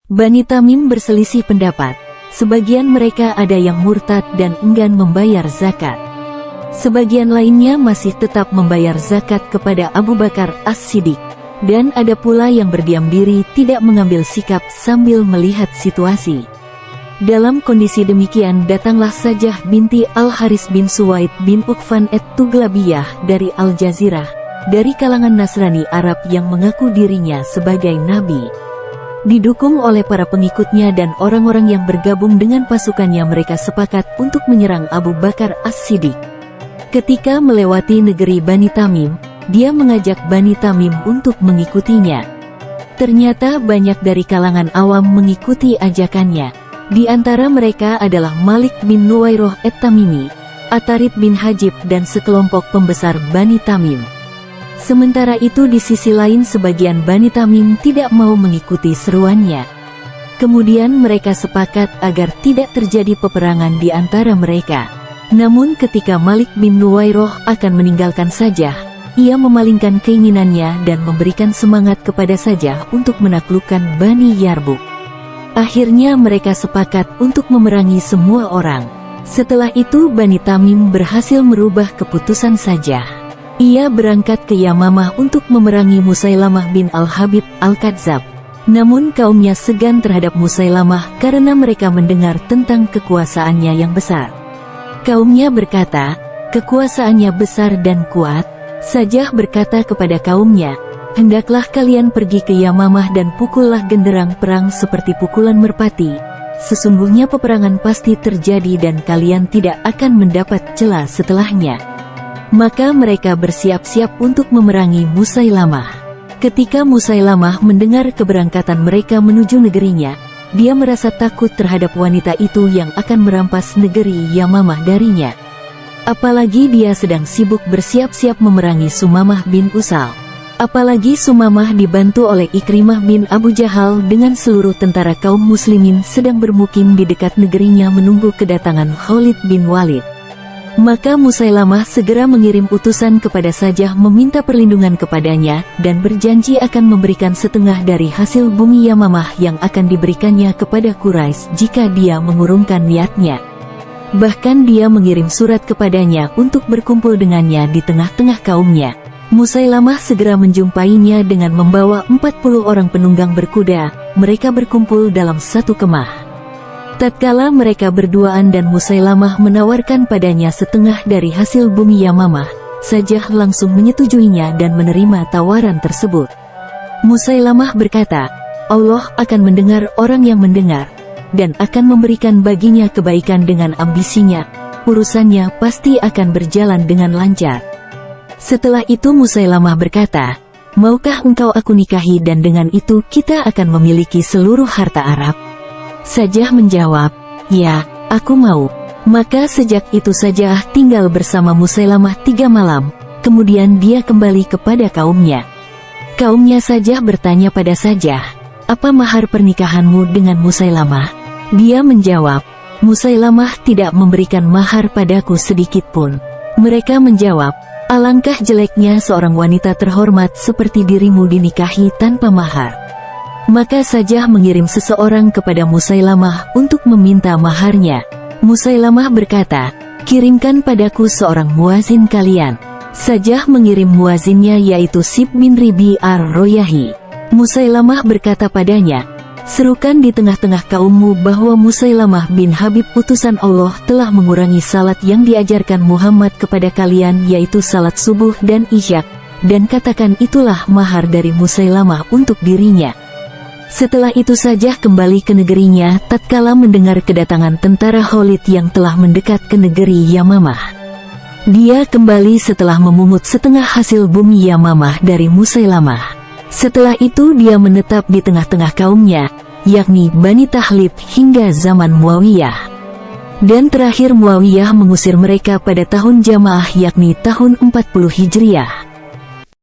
Bani Tamim berselisih pendapat. Sebagian mereka ada yang murtad dan enggan membayar zakat. Sebagian lainnya masih tetap membayar zakat kepada Abu Bakar As-Siddiq. Dan ada pula yang berdiam diri tidak mengambil sikap sambil melihat situasi. Dalam kondisi demikian datanglah Sajah binti Al-Haris bin Suwaid bin Uqfan at-Tuglabiyah dari Al-Jazirah, dari kalangan Nasrani Arab yang mengaku dirinya sebagai nabi. Didukung oleh para pengikutnya dan orang-orang yang bergabung dengan pasukannya, mereka sepakat untuk menyerang Abu Bakar As-Siddiq. Ketika melewati negeri Bani Tamim, dia mengajak Bani Tamim untuk mengikutinya. Ternyata banyak dari kalangan awam mengikuti ajakannya. Di antara mereka adalah Malik bin Nuwairoh at-Tamimi, Atarid bin Hajib dan sekelompok pembesar Bani Tamim. Sementara itu di sisi lain sebagian Bani Tamim tidak mau mengikuti seruannya. Kemudian mereka sepakat agar tidak terjadi peperangan di antara mereka. Namun ketika Malik bin Nuwairoh akan meninggalkan Sajah, ia memalingkan keinginannya dan memberikan semangat kepada Sajah untuk menaklukkan Bani Yarbuk. Akhirnya mereka sepakat untuk memerangi semua orang. Setelah itu Bani Tamim berhasil merubah keputusan Sajah. Ia berangkat ke Yamamah untuk memerangi Musailamah bin Al-Habib Al-Kadzab. Namun kaumnya segan terhadap Musailamah karena mereka mendengar tentang kekuasaannya yang besar. Kaumnya berkata, kekuasaannya besar dan kuat. Sajah berkata kepada kaumnya, hendaklah kalian pergi ke Yamamah dan pukullah genderang perang seperti pukulan merpati. Sesungguhnya peperangan pasti terjadi dan kalian tidak akan mendapat celah setelahnya. Maka mereka bersiap-siap untuk memerangi Musailamah. Ketika Musailamah mendengar keberangkatan mereka menuju negerinya, dia merasa takut terhadap wanita itu yang akan merampas negeri Yamamah darinya. Apalagi dia sedang sibuk bersiap-siap memerangi Sumamah bin Usal. Apalagi Sumamah dibantu oleh Ikrimah bin Abu Jahal dengan seluruh tentara kaum muslimin sedang bermukim di dekat negerinya menunggu kedatangan Khalid bin Walid. Maka Musailamah segera mengirim utusan kepada Sajah meminta perlindungan kepadanya dan berjanji akan memberikan setengah dari hasil bumi Yamamah yang akan diberikannya kepada Quraisy jika dia mengurungkan niatnya. Bahkan dia mengirim surat kepadanya untuk berkumpul dengannya di tengah-tengah kaumnya. Musailamah segera menjumpainya dengan membawa 40 orang penunggang berkuda. Mereka berkumpul dalam satu kemah. Tatkala mereka berduaan dan Musailamah menawarkan padanya setengah dari hasil bumi Yamamah, Sajah langsung menyetujuinya dan menerima tawaran tersebut. Musailamah berkata, Allah akan mendengar orang yang mendengar, dan akan memberikan baginya kebaikan dengan ambisinya. Urusannya pasti akan berjalan dengan lancar. Setelah itu Musailamah berkata, maukah engkau aku nikahi dan dengan itu kita akan memiliki seluruh harta Arab? Sajah menjawab, ya, aku mau. Maka sejak itu Sajah tinggal bersama Musailamah 3 malam, kemudian dia kembali kepada kaumnya. Kaumnya Sajah bertanya pada Sajah, apa mahar pernikahanmu dengan Musailamah? Dia menjawab, Musailamah tidak memberikan mahar padaku sedikit pun. Mereka menjawab, alangkah jeleknya seorang wanita terhormat seperti dirimu dinikahi tanpa mahar. Maka Sajah mengirim seseorang kepada Musailamah untuk meminta maharnya. Musailamah berkata, kirimkan padaku seorang muazin kalian. Sajah mengirim muazinnya yaitu Sib bin Ribi ar-Royahi. Musailamah berkata padanya, serukan di tengah-tengah kaummu bahwa Musailamah bin Habib utusan Allah telah mengurangi salat yang diajarkan Muhammad kepada kalian yaitu salat subuh dan isyak, dan katakan itulah mahar dari Musailamah untuk dirinya. Setelah itu Sajah kembali ke negerinya tatkala mendengar kedatangan tentara Khalid yang telah mendekat ke negeri Yamamah. Dia kembali setelah memungut setengah hasil bumi Yamamah dari Musailamah. Setelah itu dia menetap di tengah-tengah kaumnya, yakni Bani Tahlib hingga zaman Muawiyah. Dan terakhir Muawiyah mengusir mereka pada tahun Jamaah yakni tahun 40 Hijriah.